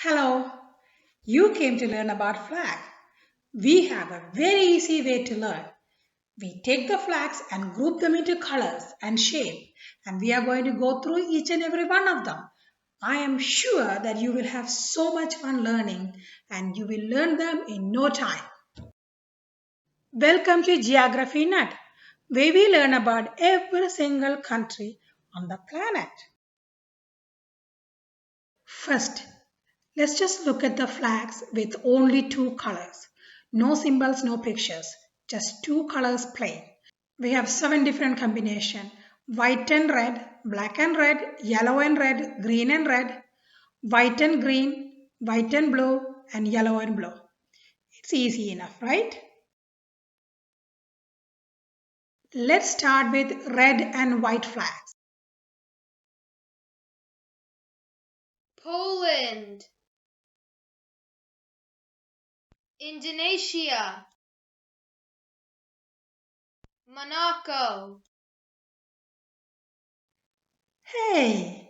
Hello, you came to learn about flag. We have a very easy way to learn. We take the flags and group them into colors and shape, and we are going to go through each and every one of them. I am sure that you will have so much fun learning and you will learn them in no time. Welcome to Geography Nut, where we learn about every single country on the planet. First, let's just look at the flags with only two colors. No symbols, no pictures, just two colors plain. We have seven different combinations: white and red, black and red, yellow and red, green and red, white and green, white and blue, and yellow and blue. It's easy enough, right? Let's start with red and white flags. Poland, Indonesia, Monaco, Hey,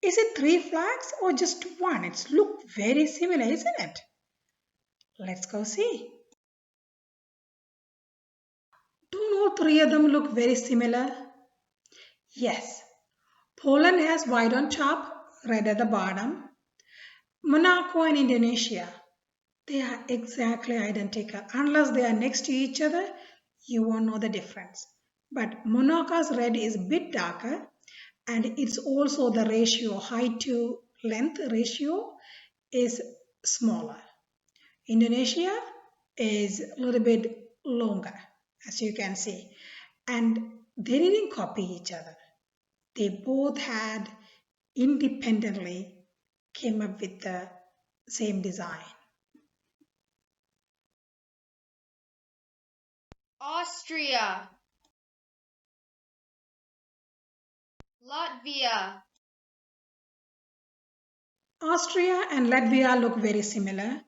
is it three flags or just one? It's look very similar, isn't it? Let's go see. Don't all three of them look very similar? Yes. Poland has white on top, red at the bottom. Monaco and Indonesia, they are exactly identical. Unless they are next to each other, you won't know the difference. But Monaco's red is a bit darker, and it's also the ratio, height to length ratio is smaller. Indonesia is a little bit longer, as you can see, and they didn't copy each other. They both had independently came up with the same design. Austria, Latvia, Austria and Latvia look very similar,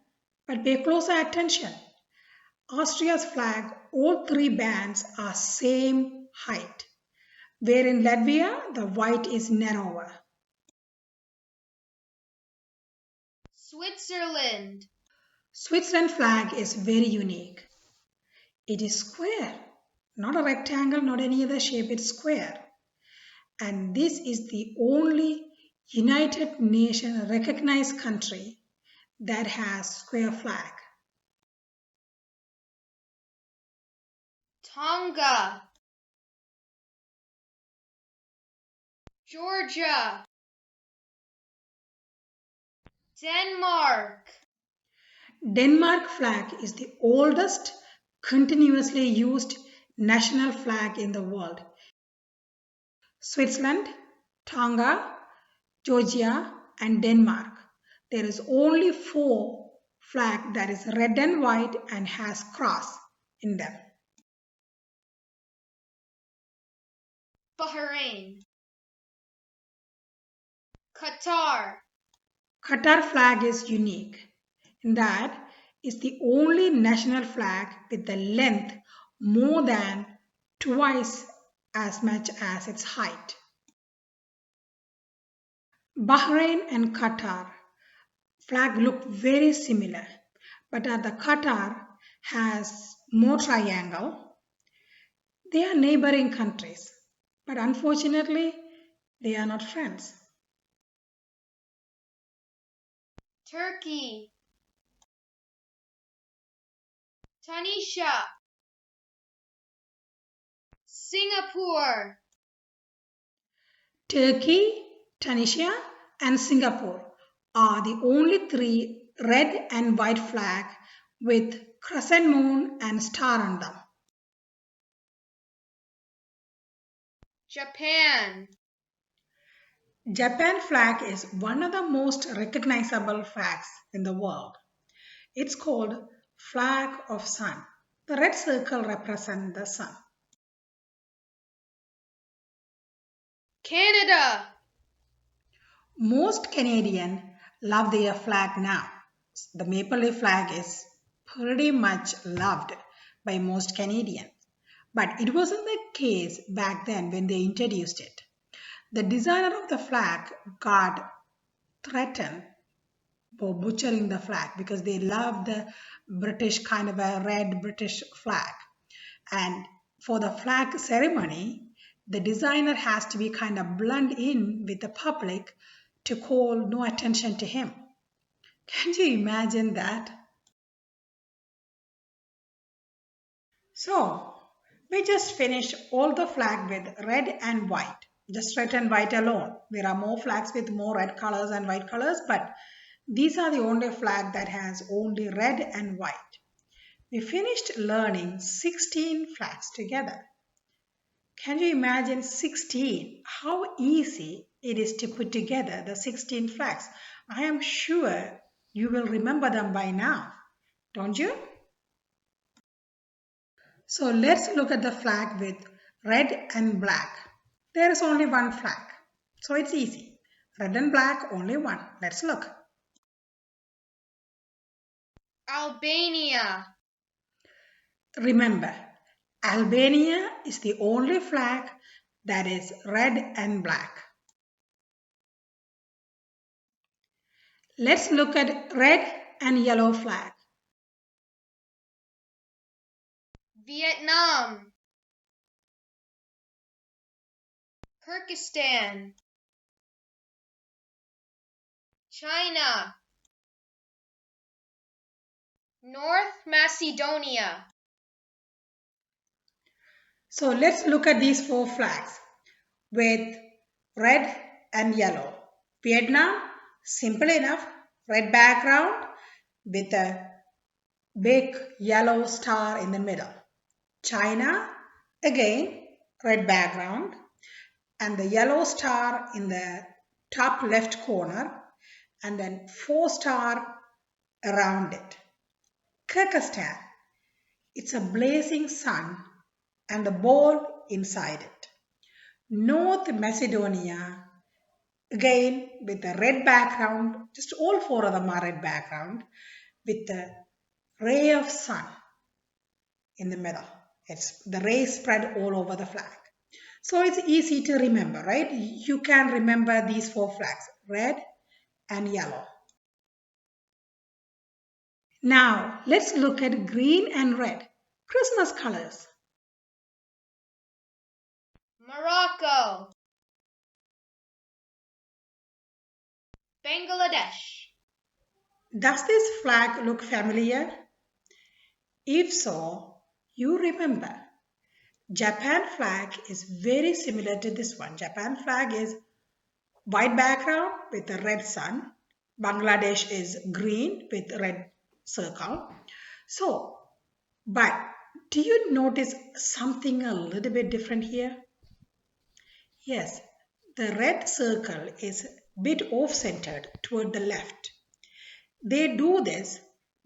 but pay closer attention. Austria's flag, all three bands are same height, where in Latvia the white is narrower. Switzerland, Switzerland flag is very unique. It is square, not a rectangle, not any other shape, it's square. And this is the only United Nations recognized country that has square flag. Tonga, Georgia, Denmark, Denmark flag is the oldest continuously used national flag in the world. Switzerland, Tonga, Georgia and Denmark. There is only four flag that is red and white and has cross in them. Bahrain, Qatar, Qatar flag is unique in that it's the only national flag with the length more than twice as much as its height. Bahrain and Qatar flag look very similar, but the Qatar has more triangle. They are neighboring countries, but unfortunately, they are not friends. Turkey, Tunisia, Singapore, Turkey, Tunisia, and Singapore are the only three red and white flag with crescent moon and star on them. Japan, Japan flag is one of the most recognizable flags in the world. It's called flag of sun. The red circle represents the sun. Canada, Most Canadians love their flag now. The maple leaf flag is pretty much loved by most Canadians. But it wasn't the case back then when they introduced it. The designer of the flag got threatened for butchering the flag because they love the British kind of a red British flag. And for the flag ceremony, the designer has to be kind of blend in with the public to call no attention to him. Can you imagine that? So, we just finished all the flag with red and white. Just red and white alone. There are more flags with more red colors and white colors, but these are the only flag that has only red and white. We finished learning 16 flags together. Can you imagine 16? How easy it is to put together the 16 flags. I am sure you will remember them by now, don't you? So let's look at the flag with red and black. There is only one flag, so it's easy. Red and black, only one. Let's look. Albania. Remember, Albania is the only flag that is red and black. Let's look at red and yellow flag. Vietnam. Kyrgyzstan. China. North Macedonia. So let's look at these four flags with red and yellow. Vietnam, simple enough, red background with a big yellow star in the middle. China, again, red background and the yellow star in the top left corner and then 4-star around it. Kyrgyzstan, it's a blazing sun and the ball inside it. North Macedonia, again with a red background, just all four of them are red background with the ray of sun in the middle. It's the rays spread all over the flag. So it's easy to remember, right? You can remember these four flags, red and yellow. Now let's look at green and red, Christmas colors. Morocco. Bangladesh. Does this flag look familiar? If so, you remember. Japan flag is very similar to this one. Japan flag is white background with a red sun. Bangladesh is green with red circle. So, but do you notice something a little bit different here? Yes, the red circle is a bit off-centered toward the left. They do this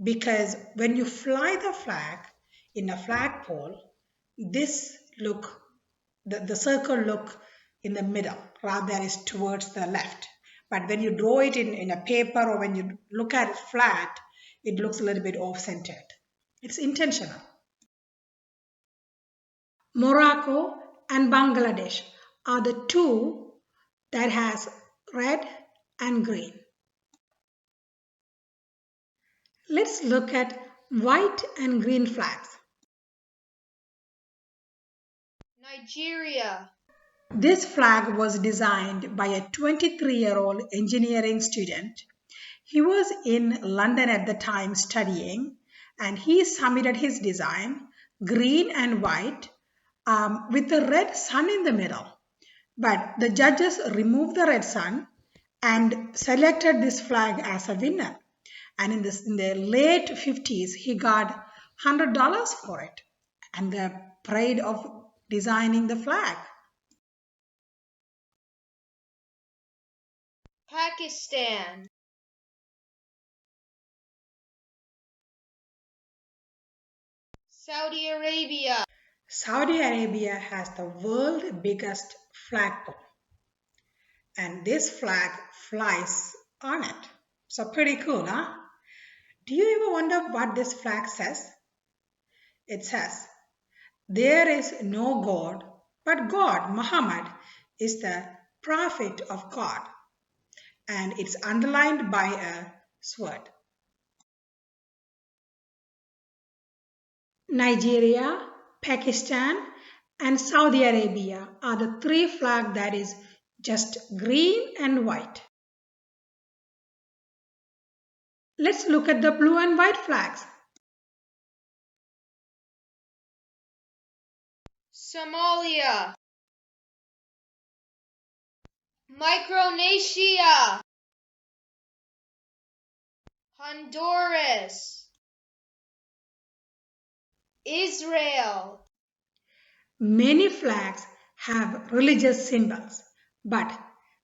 because when you fly the flag in a flagpole, this look, the circle look in the middle rather than is towards the left. But when you draw it in a paper or when you look at it flat, it looks a little bit off-centered. It's intentional. Morocco and Bangladesh are the two that has red and green. Let's look at white and green flags. Nigeria. This flag was designed by a 23-year-old engineering student. He was in London at the time studying and he submitted his design, green and white, with a red sun in the middle. But the judges removed the red sun and selected this flag as a winner. And in the late 50s, he got $100 for it and the pride of designing the flag. Pakistan. Saudi Arabia. Saudi Arabia has the world's biggest flagpole. And this flag flies on it. So pretty cool, huh? Do you ever wonder what this flag says? It says, there is no God, but God, Muhammad, is the prophet of God. And it's underlined by a sword. Nigeria, Pakistan, and Saudi Arabia are the three flags that is just green and white. Let's look at the blue and white flags. Somalia, Micronesia, Honduras, Israel. Many flags have religious symbols, but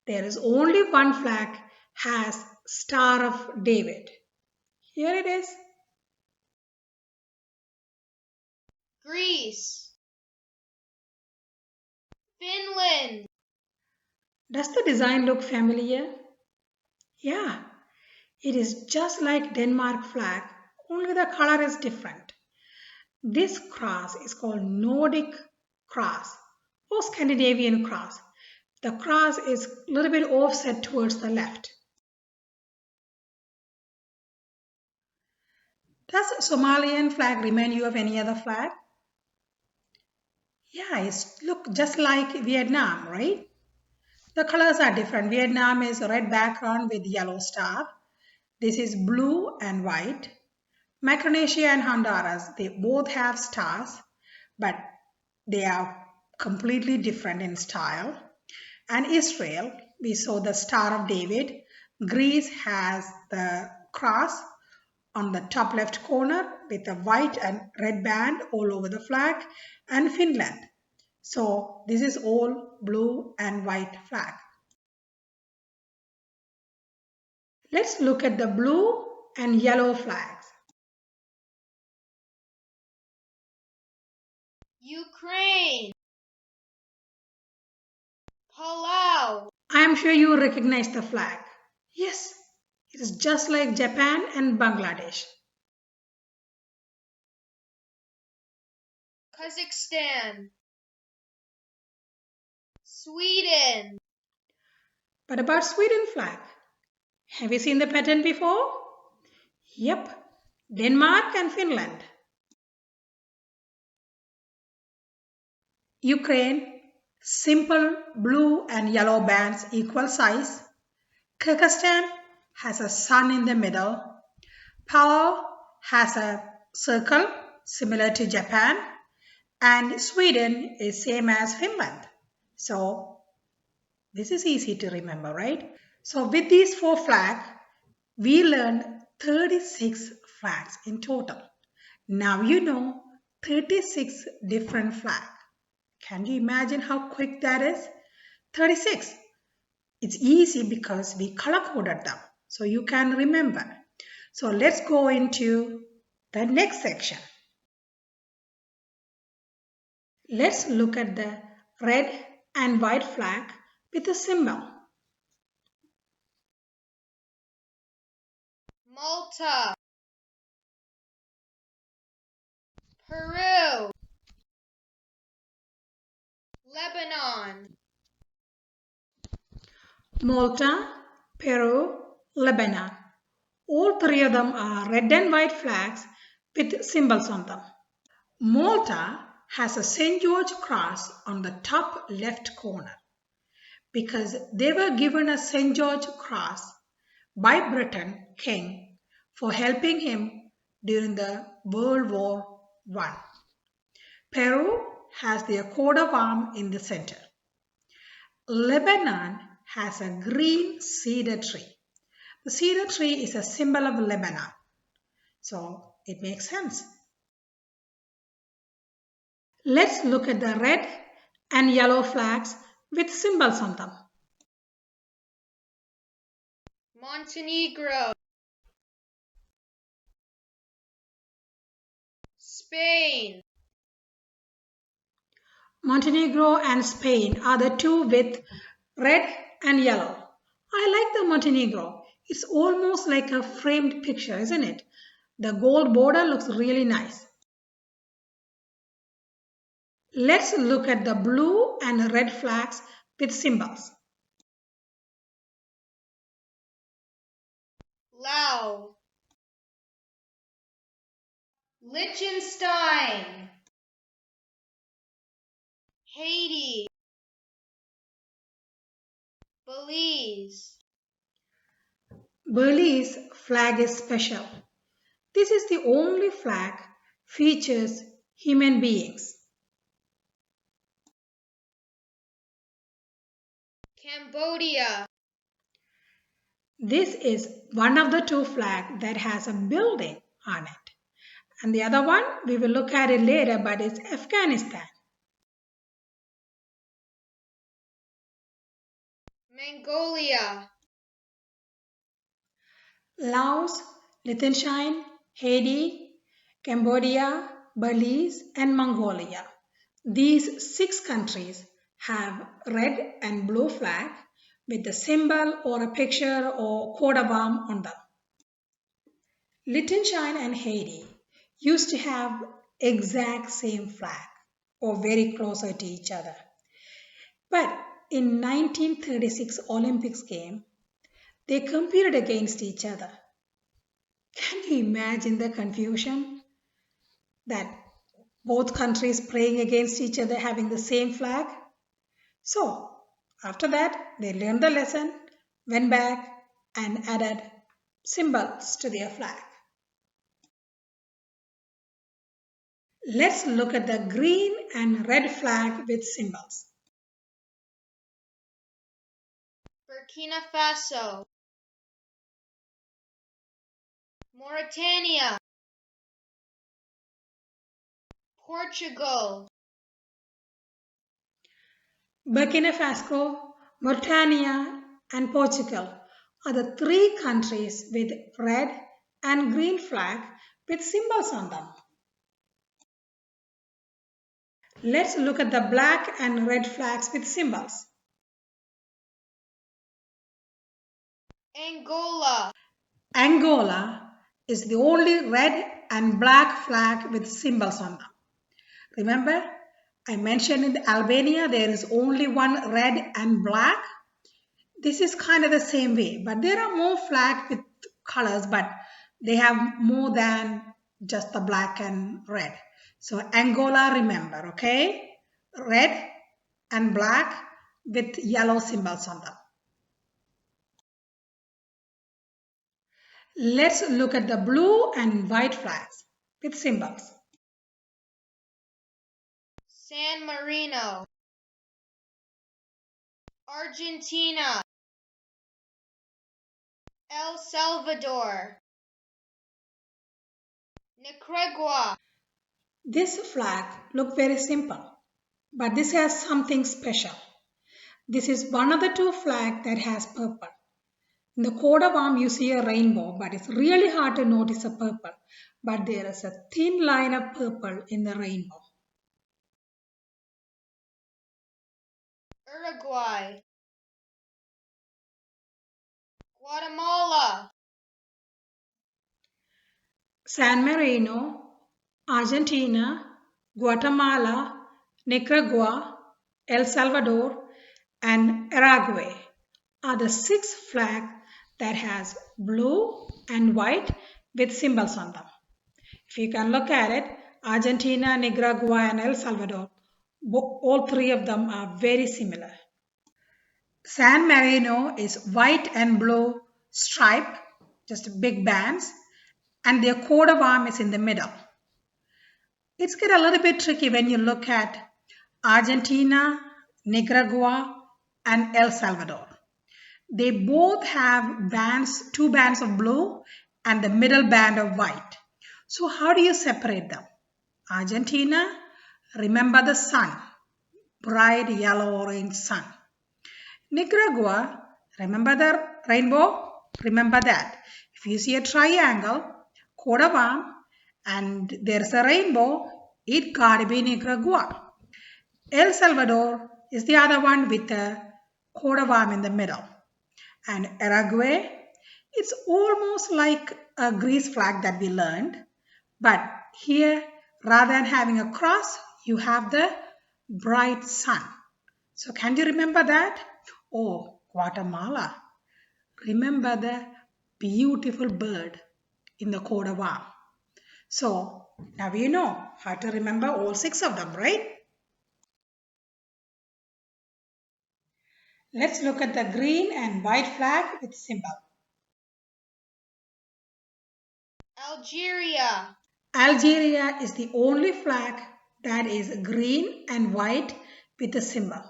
there is only one flag has Star of David. Here it is. Greece, Finland, Does the design look familiar? Yeah, it is just like Denmark flag, only the color is different. This cross is called Nordic cross or Scandinavian cross. The cross is a little bit offset towards the left. Does Somalian flag remind you of any other flag? Yeah, it's look just like Vietnam, right? The colors are different. Vietnam is red background with yellow star. This is blue and white. Micronesia and Honduras, they both have stars, but they are completely different in style. And Israel, we saw the Star of David. Greece has the cross on the top left corner with a white and red band all over the flag. And Finland. So this is all blue and white flag. Let's look at the blue and yellow flags. Ukraine, Palau, I am sure you recognize the flag. Yes, it is just like Japan and Bangladesh. Kazakhstan, Sweden, But about Sweden flag, have you seen the pattern before? Yep, Denmark and Finland. Ukraine, simple blue and yellow bands equal size. Kyrgyzstan has a sun in the middle. Palau has a circle similar to Japan. And Sweden is same as Finland. So this is easy to remember, right? So with these four flags, we learned 36 flags in total. Now you know 36 different flags. Can you imagine how quick that is? 36. It's easy because we color coded them. So you can remember. So let's go into the next section. Let's look at the red and white flag with a symbol. Malta, Peru, Lebanon, Malta, Peru, Lebanon. All three of them are red and white flags with symbols on them. Malta has a St. George cross on the top left corner because they were given a St. George cross by Britain king for helping him during the World War I. Peru has their coat of arms in the center. Lebanon has a green cedar tree. The cedar tree is a symbol of Lebanon. So it makes sense. Let's look at the red and yellow flags with symbols on them. Montenegro, Spain, Montenegro and Spain are the two with red and yellow. I like the Montenegro. It's almost like a framed picture, isn't it? The gold border looks really nice. Let's look at the blue and red flags with symbols. Laos, Liechtenstein, Haiti, Belize. Belize flag is special. This is the only flag features human beings. Cambodia, This is one of the two flags that has a building on it. And the other one, we will look at it later, but it's Afghanistan. Mongolia, Laos, Liechtenstein, Haiti, Cambodia, Belize, and Mongolia. These 6 countries have red and blue flag with a symbol or a picture or coat of arms on them. Liechtenstein and Haiti used to have exact same flag or very closer to each other. But in 1936 Olympics game, they competed against each other. Can you imagine the confusion that both countries playing against each other having the same flag? So after that, they learned the lesson, went back and added symbols to their flag. Let's look at the green and red flag with symbols. Burkina Faso, Mauritania, Portugal, Burkina Faso, Mauritania, and Portugal are the 3 countries with red and green flag with symbols on them. Let's look at the black and red flags with symbols. Angola, Angola is the only red and black flag with symbols on them. Remember, I mentioned in Albania there is only one red and black. This is kind of the same way, but there are more flags with colors, but they have more than just the black and red. So Angola, remember, okay? Red and black with yellow symbols on them. Let's look at the blue and white flags with symbols. San Marino, Argentina, El Salvador, Nicaragua. This flag looks very simple, but this has something special. This is one of the 2 flags that has purple. In the coat of arms, you see a rainbow, but it's really hard to notice a purple. But there is a thin line of purple in the rainbow. Uruguay, Guatemala, San Marino, Argentina, Guatemala, Nicaragua, El Salvador, and Uruguay are the 6 flags that has blue and white with symbols on them. If you can look at it, Argentina, Nicaragua, and El Salvador, all 3 of them are very similar. San Marino is white and blue stripe, just big bands, and their coat of arms is in the middle. It's get a little bit tricky when you look at Argentina, Nicaragua, and El Salvador. They both have bands, 2 bands of blue and the middle band of white. So how do you separate them? Argentina, remember the sun, bright yellow-orange sun. Nicaragua, remember the rainbow? Remember that. If you see a triangle, coat of arms, and there's a rainbow, it gotta be Nicaragua. El Salvador is the other one with a coat of arms in the middle. And Uruguay, it's almost like a Greece flag that we learned. But here, rather than having a cross, you have the bright sun. So can you remember that? Oh, Guatemala. Remember the beautiful bird in the coat of arms. So now you know how to remember all 6 of them, right? Let's look at the green and white flag with symbol. Algeria. Algeria is the only flag that is green and white with a symbol.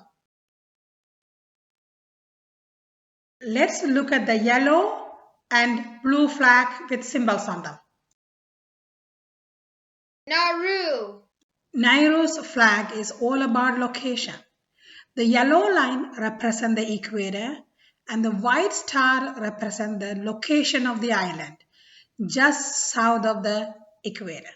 Let's look at the yellow and blue flag with symbols on them. Nauru. Nairo's flag is all about location. The yellow line represents the equator and the white star represents the location of the island, just south of the equator.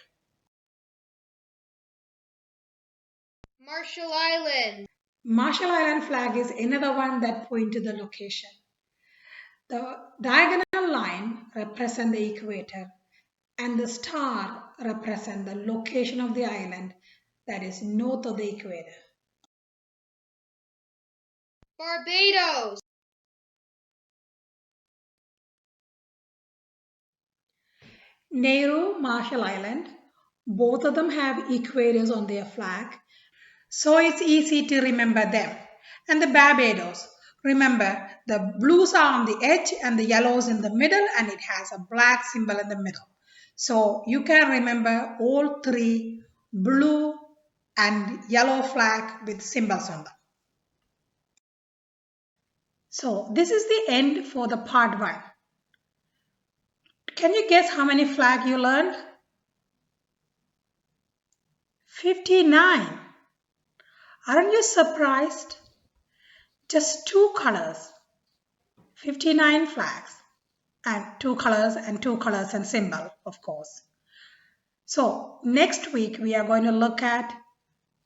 Marshall Islands. Marshall Island flag is another one that points to the location. The diagonal line represents the equator and the star represents the location of the island that is north of the equator. Barbados. Nauru, Marshall Island, both of them have equators on their flag, so it's easy to remember them. And the Barbados, remember the blues are on the edge and the yellows in the middle, and it has a black symbol in the middle. So you can remember all 3 blue and yellow flag with symbols on them. So this is the end for the part 1. Can you guess how many flags you learned? 59. Aren't you surprised? Just 2 colors, 59 flags, and 2 colors and 2 colors and symbol, of course. So next week we are going to look at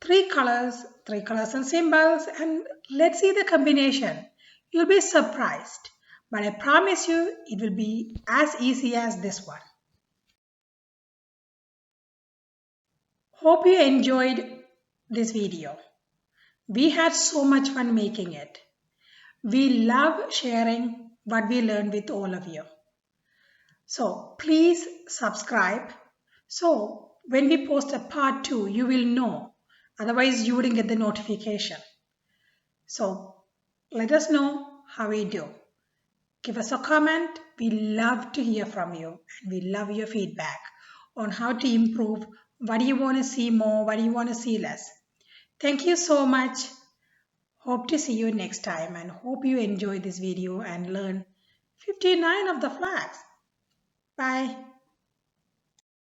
3 colors and symbols, and let's see the combination. You'll be surprised, but I promise you it will be as easy as this one. Hope you enjoyed this video. We had so much fun making it. We love sharing what we learned with all of you. So please subscribe. So when we post a part 2, you will know. Otherwise, you wouldn't get the notification. So let us know how we do. Give us a comment. We love to hear from you, and we love your feedback on how to improve. What do you want to see more? What do you want to see less? Thank you so much. Hope to see you next time, and hope you enjoy this video and learn 59 of the flags. Bye.